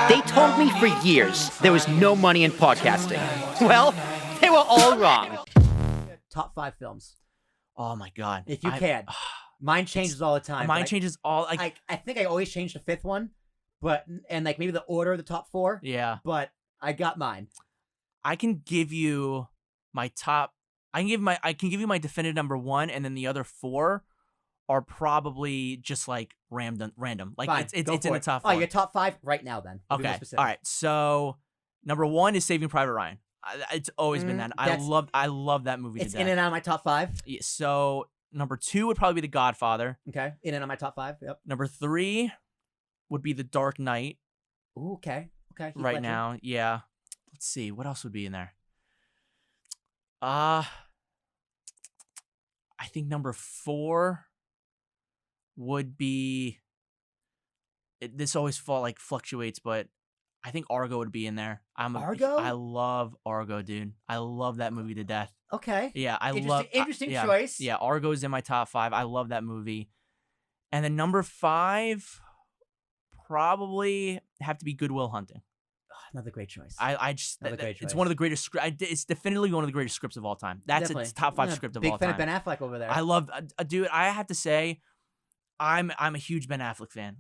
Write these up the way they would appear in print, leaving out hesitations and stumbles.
They told me for years there was no money in podcasting. Well, they were all wrong. Top 5 films, Oh my god. if you can. Mine changes all the time. Mine but changes all. I think I always change the 5th one, and like maybe the order of the top 4. Yeah. But I got mine. I can give you my top. I can give you my definitive number 1, and then the other 4 are probably just like random. Like Fine, it's go in for the it. top 4. Oh, your top 5 right now then. We'll be more Okay. specific. All right. So number 1 is Saving Private Ryan. It's always been that. I love that movie. It's to in death. and out of my top 5. Yeah, so number 2 would probably be The Godfather. Okay, in and out of my top 5. Yep. Number 3 would be The Dark Knight. Ooh, okay. Heath Right Ledger. now, yeah. Let's see what else would be in there. I think number 4 would be. This always fluctuates, but I think Argo would be in there. Argo? I love Argo, dude. I love that movie to death. Okay. Yeah, Interesting yeah, choice. Yeah, Argo's in my top 5. I love that movie. And then number 5 probably have to be Good Will Hunting. Another great choice. I just Another great it's choice. one of the greatest. It's definitely one of the greatest scripts of all time. That's Definitely. a top 5 Yeah, script of big all fan time. of Ben Affleck over there. I love, dude. I have to say, I'm a huge Ben Affleck fan.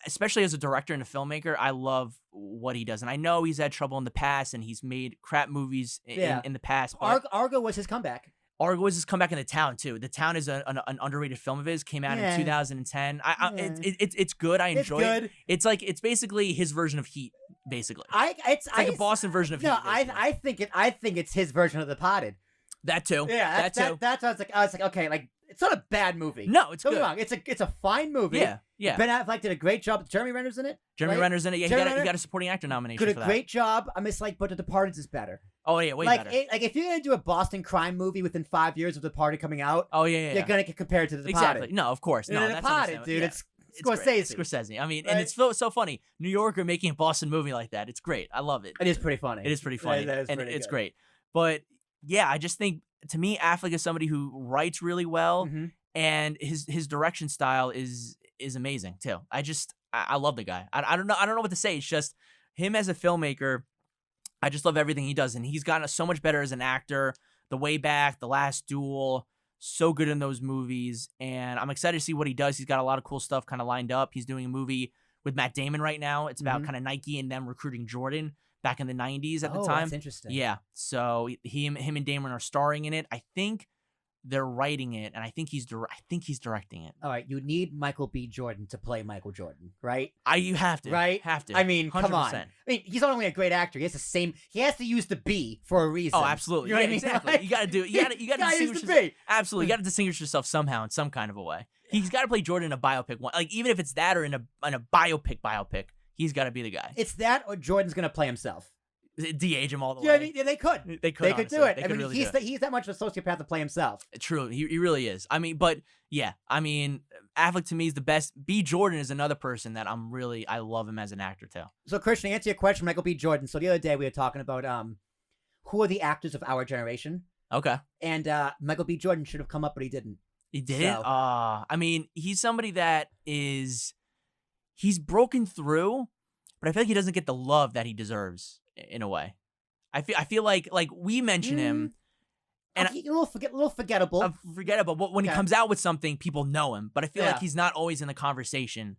Especially as a director and a filmmaker, I love what he does. And I know he's had trouble in the past, and he's made crap movies in the past. But Argo was his comeback. Argo was his comeback in The Town too. The Town is an underrated film of his. Came out in 2010. It's good. I enjoy it. It's basically his version of Heat, basically. It's like a Boston version of Heat. I think it's his version of The Potted. That too. Yeah, that too. That's what I was like, okay, like it's not a bad movie. No, it's Don't good. get me wrong. It's a fine movie. Yeah. Ben Affleck did a great job. Jeremy Renner's in it. Jeremy right? Renner's in it. Yeah, he got a supporting actor nomination Did for a that. great job. I'm just like, but The Departed is better. Oh yeah, way better. If you're gonna do a Boston crime movie within 5 years of The Departed coming out, you're gonna get compared to The Departed. Exactly. No, of course. No, The that's Departed, dude. Yeah. It's Scorsese. Scorsese. I mean, Right? and it's so funny. New Yorker making a Boston movie like that. It's great. I love it. It is pretty funny. It is pretty funny. That is and pretty it's good. great. But yeah, I just think to me, Affleck is somebody who writes really well, and his direction style is amazing too. I love the guy. I don't know what to say. It's just him as a filmmaker. I just love everything he does, and he's gotten so much better as an actor. The Way Back, The Last Duel, so good in those movies, and I'm excited to see what he does. He's got a lot of cool stuff kind of lined up. He's doing a movie with Matt Damon right now. It's about kind of Nike and them recruiting Jordan back in the 90s at the time. That's interesting. Yeah, so him and Damon are starring in it. I think they're writing it, and I think he's directing it. All right, you need Michael B. Jordan to play Michael Jordan, right? You have to, Right? Have to. I mean, 100%. come on. I mean, he's not only a great actor. He has to use the B for a reason. Oh, absolutely. You know what I mean? Exactly. Like, You got to do. You got to gotta use distinguish the yourself. B. Absolutely, you got to distinguish yourself somehow in some kind of a way. He's got to play Jordan in a biopic. Like even if it's that or in a biopic, he's got to be the guy. It's that or Jordan's gonna play himself. De-age him all the You know way. what I mean? Yeah, they could. They could do honestly. it. They I could mean, really he's do it. he's that much of a sociopath to play himself. True, he really is. I mean, but yeah, I mean, Affleck to me is the best. B. Jordan is another person that I love him as an actor too. So, Christian, to answer your question, Michael B. Jordan. So the other day we were talking about who are the actors of our generation, Okay. and Michael B. Jordan should have come up, but he didn't. He didn't? So- I mean, he's somebody that he's broken through, but I feel like he doesn't get the love that he deserves in a way. I feel like we mention him, and Okay, a little forgettable. forgettable. But when he Okay. comes out with something, people know him. But I feel Yeah. like he's not always in the conversation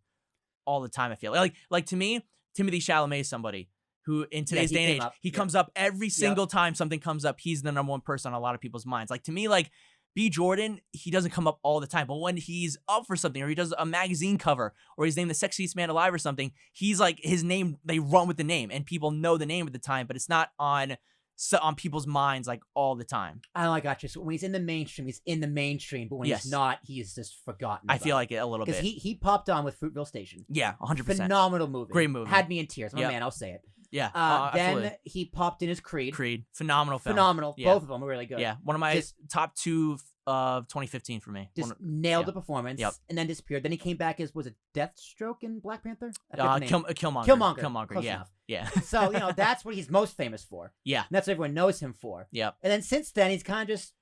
all the time. I feel like to me, Timothée Chalamet is somebody who in today's he day and came age, up. he Yep. comes up every single time something comes up. He's the number one person on a lot of people's minds. Like to me, like B. Jordan, he doesn't come up all the time, but when he's up for something or he does a magazine cover or he's named the sexiest man alive or something, he's like his name. They run with the name and people know the name at the time, but it's not on people's minds like all the time. I got you. So when he's in the mainstream, he's in the mainstream, but when Yes. he's not, he is just forgotten. I feel like it a little because bit. he popped on with Fruitville Station. Yeah, 100%. Phenomenal movie. Great movie. Had me in tears. I'm a Yep. man, I'll say it. Yeah. Then absolutely. he popped in his Creed. Phenomenal film. Phenomenal. Yeah. Both of them were really good. Yeah, one of my Just- top 2 of 2015 for me. Just One- nailed yeah. the performance. Yep. And then disappeared. Then he came back as, was it Deathstroke in Black Panther? I forget the name. Killmonger. Killmonger. Close Yeah. enough. Yeah. So, that's what he's most famous for. Yeah. And that's what everyone knows him for. Yep. And then since then, he's kind of just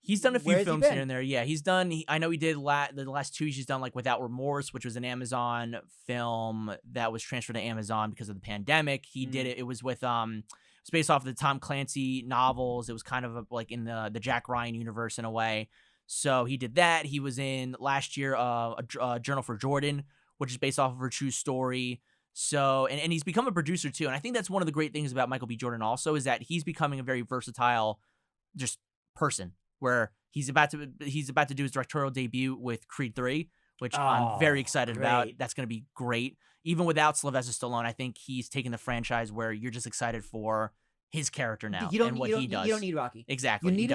He's done a few Where has he films been? here and there. Yeah, he's done. I know he did the last 2 he's done like Without Remorse, which was an Amazon film that was transferred to Amazon because of the pandemic. He did it. It was with it's based off of the Tom Clancy novels. It was kind of like in the Jack Ryan universe in a way. So he did that. He was in last year a Journal for Jordan, which is based off of her true story. So and he's become a producer too. And I think that's one of the great things about Michael B. Jordan also is that he's becoming a very versatile just person. Where he's about to do his directorial debut with Creed 3, which I'm very excited about. That's going to be great. Even without Sylvester Stallone, I think he's taking the franchise where you're just excited for his character now and what he does. You don't need Rocky. Exactly. You need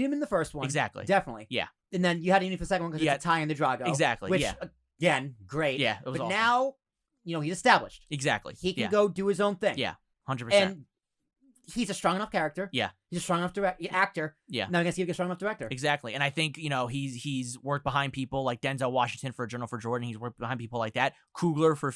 him in the first one. Exactly. Definitely. Yeah. And then you had him for the second one because it's a tie in the Drago. Exactly. Which, yeah. Again, great. Yeah. It was but awesome. now, he's established. Exactly. He can go do his own thing. Yeah. 100%. And he's a strong enough character. Yeah. He's a strong enough actor. Yeah. Now I guess he'll get a strong enough director. Exactly. And I think, he's worked behind people like Denzel Washington for A Journal for Jordan. He's worked behind people like that. Coogler for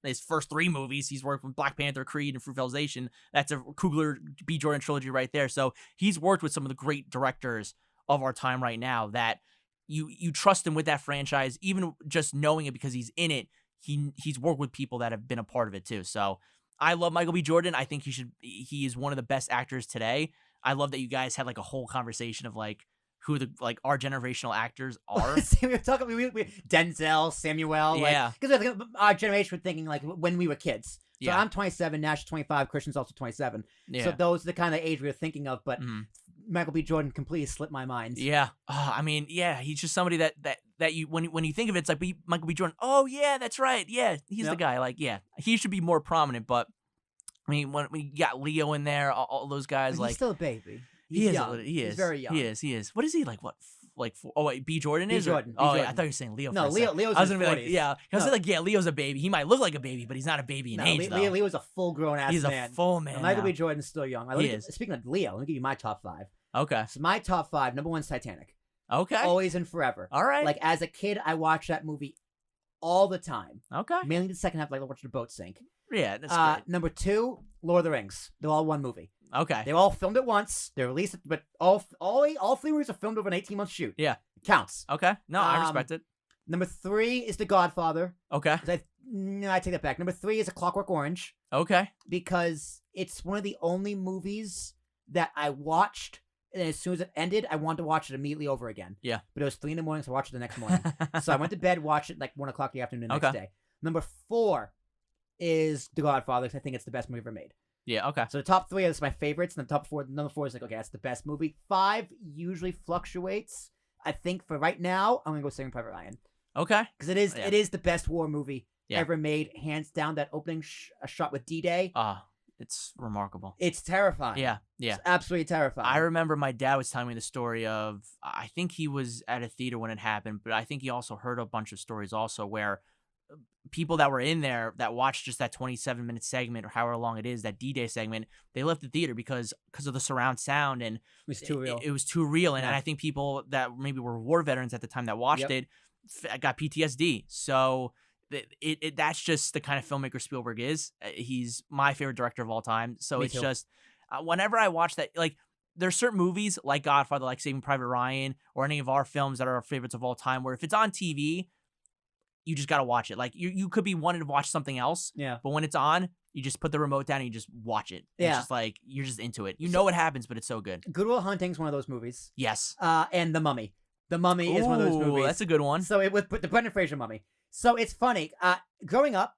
his first 3 movies. He's worked with Black Panther, Creed, and Fruitalization. That's a Coogler B. Jordan trilogy right there. So he's worked with some of the great directors of our time right now that you trust him with that franchise, even just knowing it because he's in it. He's worked with people that have been a part of it too. So I love Michael B. Jordan. I think he is one of the best actors today. I love that you guys had like a whole conversation of like who our generational actors are. we were talking Denzel, Samuel. Yeah. Because our generation were thinking like when we were kids. So Yeah. I'm 27, Nash 25, Christian's also 27. Yeah. So those are the kind of age we were thinking of. But Michael B. Jordan completely slipped my mind. Yeah. He's just somebody that you when you think of it, it's like Michael B. Jordan. Oh yeah, that's right. Yeah, he's the guy. Like, yeah, he should be more prominent. But I mean, when we got Leo in there, all those guys, But like he's still a baby. he is. Young. He is. He's very young. He is. What is he like? What? Oh wait, B. Jordan is. B. Jordan. Oh B. yeah, I Jordan. thought you were saying Leo. No, for a second. Leo's I was in gonna his be like, 40s. yeah. I was No. like, yeah, Leo's a baby. He might look like a baby, but he's not a baby in age though. Leo's a full grown ass He's man. a full man. Michael now. B. Jordan's still young. Speaking of Leo, let me give you my top 5. Okay. So my top 5, number 1's Titanic. Okay. Always and forever. All right. Like as a kid, I watched that movie all the time. Okay. Mainly the second half, like watching the boat sink. Yeah, that's great. Number 2, Lord of the Rings. They're all one movie. Okay. They all filmed at once. They're released, but all 3 movies are filmed over an 18-month shoot. Yeah. Counts. Okay. No, I respect it. Number 3 is The Godfather. Okay. No, I take that back. Number 3 is A Clockwork Orange Okay. because it's one of the only movies that I watched, and as soon as it ended, I wanted to watch it immediately over again. Yeah. But it was 3 a.m, so I watched it the next morning. So I went to bed, watched it like 1 o'clock the afternoon the next day. Number 4 is The Godfather because I think it's the best movie ever made. Yeah. Okay. So the top 3 is my favorites, and the top 4, number 4 is like, okay, that's the best movie. 5 usually fluctuates. I think for right now, I'm gonna go Saving Private Ryan Okay. because it is the best war movie ever made, hands down. That opening shot with D-Day, It's remarkable. it's terrifying. Yeah. Yeah. It's absolutely terrifying. I remember my dad was telling me the story of, I think he was at a theater when it happened, but I think he also heard a bunch of stories also where people that were in there that watched just that 27-minute segment or however long it is, that D-Day segment, they left the theater because of the surround sound and it was too real. It was too real. And Yeah. I think people that maybe were war veterans at the time that watched Yep. it got PTSD. So that's just the kind of filmmaker Spielberg is. He's my favorite director of all time. So Me it's too. just whenever I watch that, like there's certain movies like Godfather, like Saving Private Ryan, or any of our films that are our favorites of all time, where if it's on TV, you just gotta watch it. Like you could be wanting to watch something else, Yeah. but when it's on, you just put the remote down and you just watch it. Yeah. It's just like you're just into it. You know what happens, but it's so good. Good Will Hunting's one of those movies. Yes. And The Mummy. The Mummy is one of those Ooh, movies. That's a good one. So it was the Brendan Fraser Mummy. So it's funny. Growing up,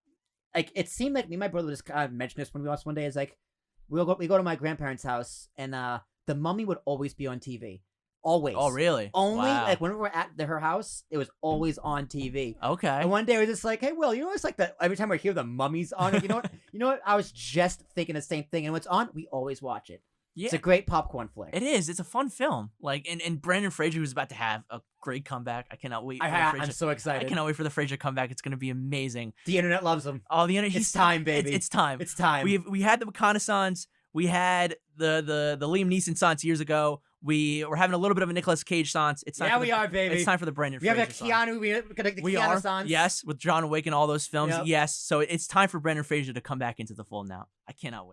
like it seemed like me and my brother just mentioned this when we watched one day. Is like we go to my grandparents' house, and The Mummy would always be on TV. Always. Oh, really? Only Wow. like whenever we're at her house, it was always on TV. Okay. And one day we're just like, hey, Will, you know, it's like that every time I hear The Mummy's on, you know what? You know what? I was just thinking the same thing. And when it's on, we always watch it. Yeah. It's a great popcorn flick. It is. It's a fun film. Like, and Brendan Fraser, who's about to have a great comeback. I cannot wait. I'm so I excited. cannot wait for the Fraser comeback. It's going to be amazing. The internet loves him. Oh, the internet. It's time, baby. It's time. It's time. We had the reconnaissance. We had the Liam Neeson songs years ago. We were having a little bit of a Nicolas Cage songs. It's time. Yeah, for we are, baby. It's time for the Brendan We have Fraser a song. Keanu. We got the We Keanu are. songs. Yes, with John Wick and all those films. Yep. Yes. So it's time for Brendan Fraser to come back into the fold now. I cannot wait.